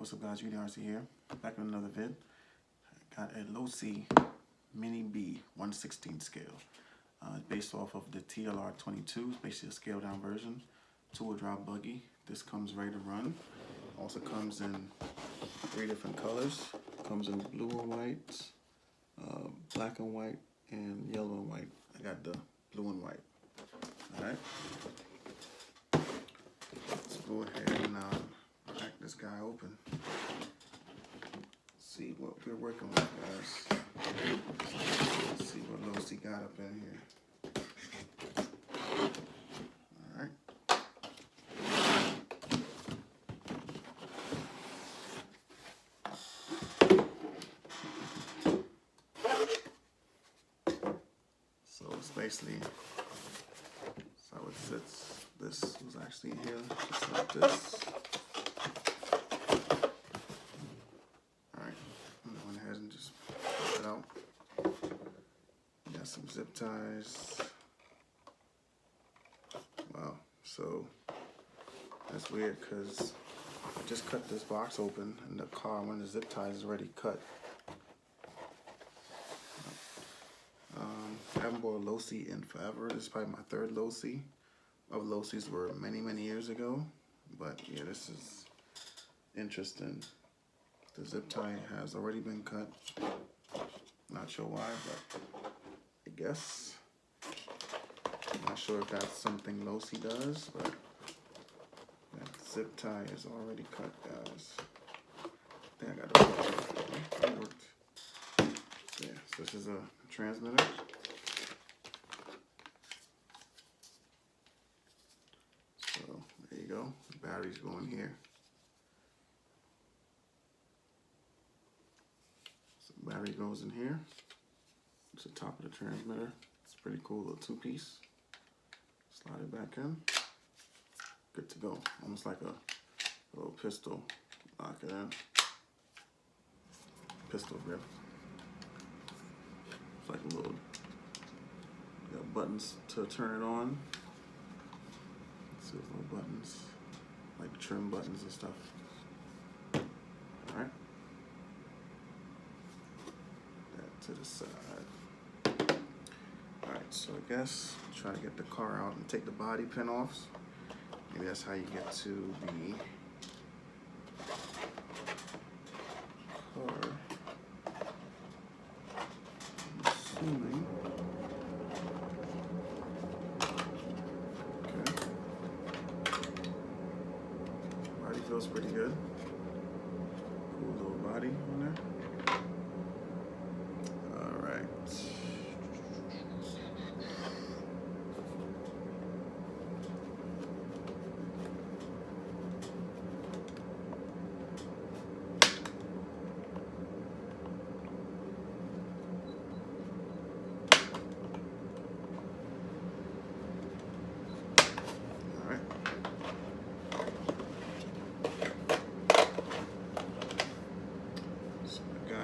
What's up guys, UDRC here, back with another vid. Got a Losi Mini-B 1/16 scale. Based off of the TLR22, it's basically a scaled down version. 2-wheel drive buggy. This comes ready to run. Also comes in 3 different colors. Comes in blue and white, black and white, and yellow and white. I got the blue and white. Alright. Let's go ahead and crack this guy open. See what we're working with, guys. Let's see what Losi got up in here. Alright. So it's basically how it sits. This was actually in here, just like this. Alright, I went ahead and just pull it out. Got some zip ties. Wow, so that's weird because I just cut this box open in the car when the zip ties is already cut. I haven't bought a Losi in forever. This is probably my 3rd Losi. Of Losis were many years ago, but yeah, this is interesting. The zip tie has already been cut. Not sure why, but I guess. I'm not sure if that's something Losi does, but that zip tie is already cut, guys. I think I got it worked. Yeah, so this is a transmitter. So there you go. The batteries go in here. So the battery goes in here. It's the top of the transmitter. It's pretty cool, little 2-piece. Slide it back in. Good to go. Almost like a little pistol. Lock it in. Pistol grip. It's like a little, got buttons to turn it on. See those little buttons, like trim buttons and stuff. Alright. That to the side. Alright, so I guess try to get the car out and take the body pin off. Maybe that's how you get to the car. I'm assuming. Feels pretty good. Cool little body on there. Alright.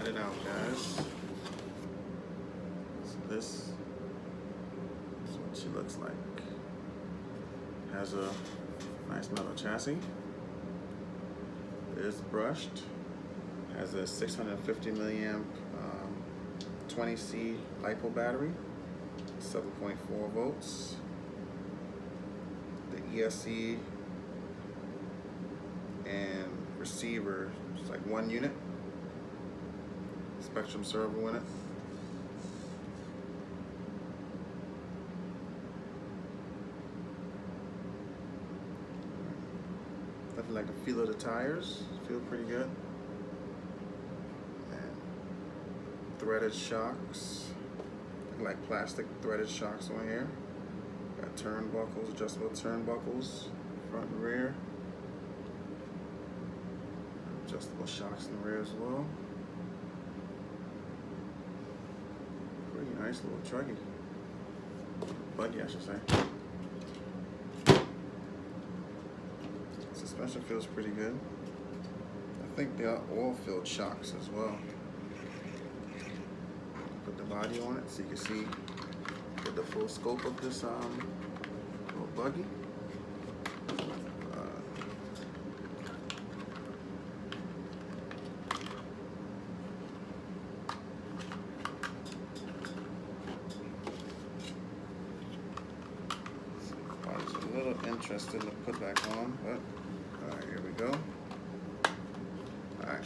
It out, guys. So this is what she looks like. Has a nice metal chassis. It is brushed. Has a 650 milliamp 20C LiPo battery, 7.4 volts. The ESC and receiver is like 1 unit. Spectrum servo in it. Nothing like the feel of the tires. Feel pretty good. And threaded shocks. Like plastic threaded shocks on here. Got turnbuckles, adjustable turnbuckles, front and rear. Adjustable shocks in the rear as well. Pretty nice little trucky. Buggy, I should say. Suspension feels pretty good. I think they are oil-filled shocks as well. Put the body on it so you can see the full scope of this little buggy. interesting to put back on, but alright, here we go. Alright,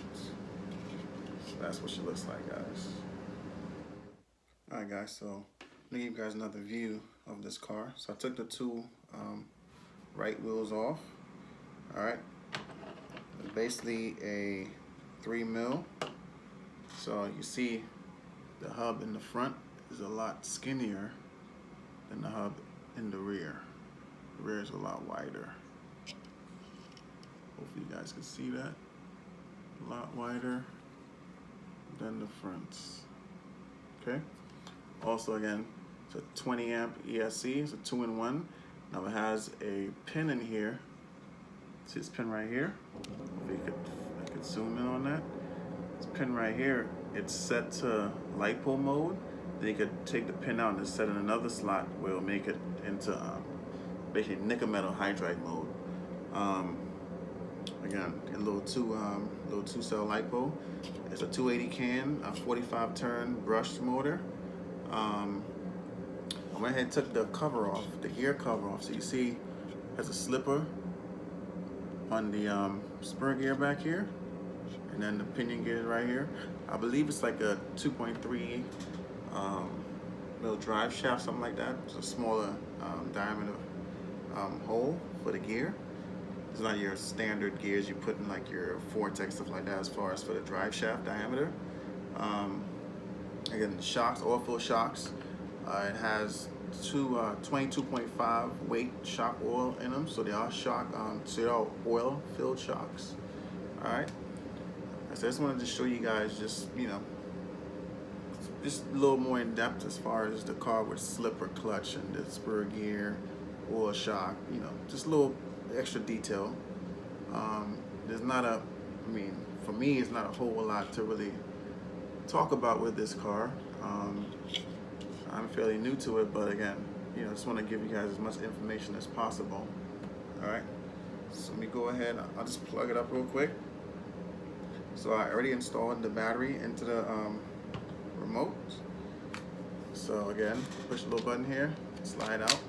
so that's what she looks like, guys. Alright guys, so I'm gonna give you guys another view of this car. So I took the two right wheels off. Alright, basically a 3 mil. So you see the hub in the front is a lot skinnier than the hub in the rear. The rear is a lot wider. Hopefully you guys can see that. A lot wider than the fronts. Okay. Also again, it's a 20 amp ESC, it's a 2-in-1. Now it has a pin in here. See this pin right here? If I could zoom in on that. This pin right here, it's set to LiPo mode. Then you could take the pin out and set in another slot where it'll make it into basically nickel metal hydride mode. Again, a little two cell LiPo. It's a 280 can, a 45 turn brushed motor. I went ahead and took the cover off, the gear cover off. So you see, it has a slipper on the spur gear back here, and then the pinion gear right here. I believe it's like a 2.3 little drive shaft, something like that. It's a smaller diameter hole for the gear. It's not your standard gears you put in like your Vortex, stuff like that, as far as for the drive shaft diameter. Again, the shocks, oil-filled shocks. It has two 22.5 weight shock oil in them, so they are so they are oil-filled shocks. All right. So I just wanted to show you guys, just just a little more in depth as far as the car with slipper clutch and the spur gear, oil shock. Just a little extra detail. There's not a, for me, it's not a whole lot to really talk about with this car. I'm fairly new to it, but again, just want to give you guys as much information as possible. All right, so let me go ahead. I'll just plug it up real quick. So I already installed the battery into the remote. So again, push the little button here, slide out,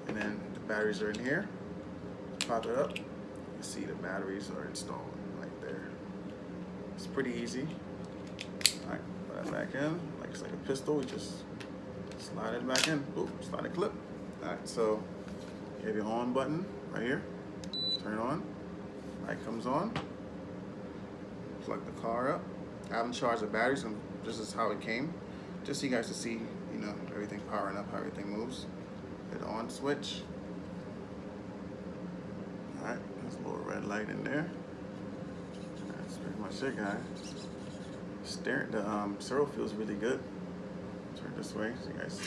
and then the batteries are in here. Pop it up. You see the batteries are installed right there. It's pretty easy. All right, put that back in. Like it's like a pistol. We just slide it back in. Boop, slide it clip. All right, so you have your on button right here. Turn it on. Light comes on. Plug the car up. I haven't charged the batteries, and this is how it came. Just so you guys to see, everything powering up, how everything moves. Hit the on switch. All right, there's a little red light in there. That's pretty much it, guys. The servo feels really good. Turn this way so you guys.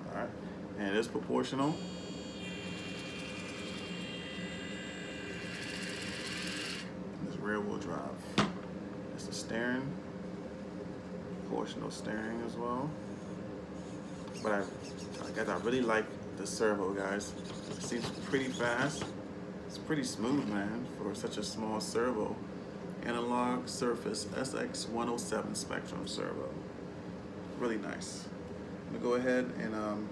All right, and it is proportional. This rear wheel drive. It's the steering, proportional steering as well. But I really like the servo, guys. It seems pretty fast. It's pretty smooth, man, for such a small servo. Analog Surface SX107 Spectrum servo. Really nice. I'm gonna go ahead and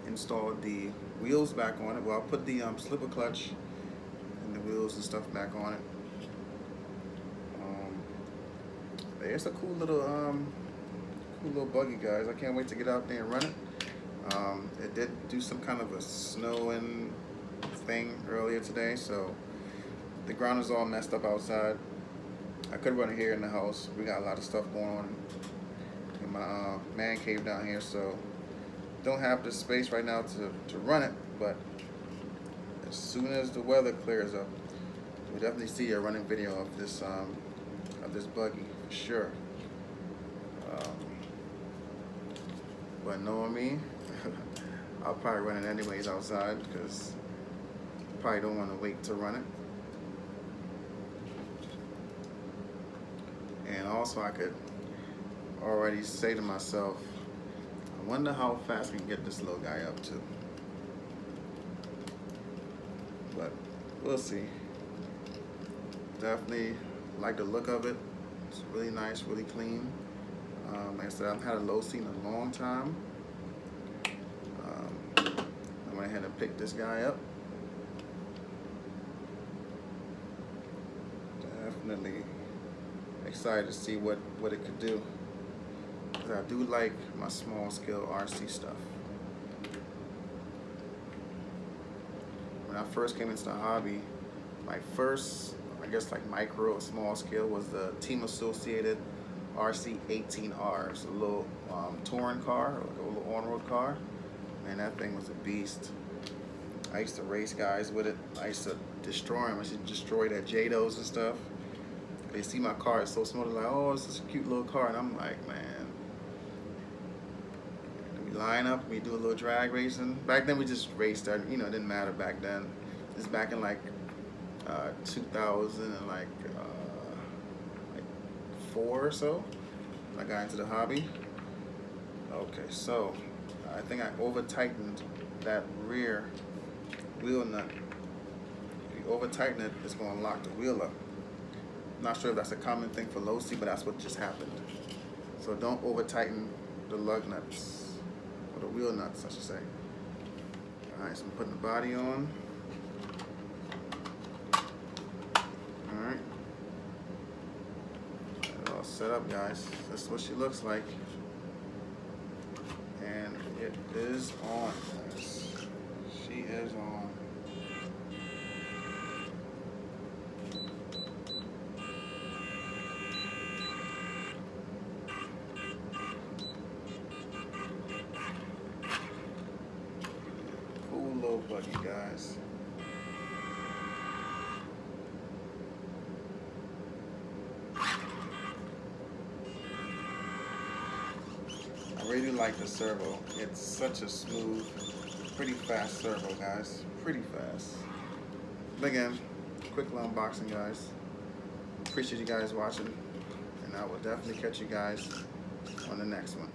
install the wheels back on it. Well, I'll put the slipper clutch and the wheels and stuff back on it. It's a cool little buggy, guys. I can't wait to get out there and run it. It did do some kind of a snowing thing earlier today, so the ground is all messed up outside. I could run it here in the house. We got a lot of stuff going on in my man cave down here, so don't have the space right now to run it, but as soon as the weather clears up, we'll definitely see a running video of this buggy for sure. But knowing me, I'll probably run it anyways outside because I probably don't want to wait to run it. And also I could already say to myself, I wonder how fast we can get this little guy up to. But we'll see. Definitely like the look of it. It's really nice, really clean. Like I said, I haven't had a Losi in a long time. went ahead and picked this guy up. Definitely excited to see what it could do, because I do like my small scale RC stuff. When I first came into the hobby, my first, I guess like micro or small scale, was the Team Associated RC 18R. It's a little touring car, like a little on-road car. Man, that thing was a beast. I used to race guys with it. I used to destroy them. I used to destroy their JDOs and stuff. They see my car, it's so small, they're like, oh, it's just a cute little car. And I'm like, man. And we line up, we do a little drag racing. Back then we just raced, it didn't matter back then. It's back in like 2000 and like 4 or so. I got into the hobby. Okay, so I think I over tightened that rear wheel nut. If you over tighten it, it's going to lock the wheel up. Not sure if that's a common thing for Losi, but that's what just happened. So don't over tighten the lug nuts, or the wheel nuts, I should say. Alright, so I'm putting the body on. Alright. All set up, guys. This is what she looks like. And it is on, guys. She is on. Cool little buggy, guys. I really like the servo. It's such a smooth, pretty fast servo, guys. Pretty fast. But again, quick little unboxing, guys. Appreciate you guys watching, and I will definitely catch you guys on the next one.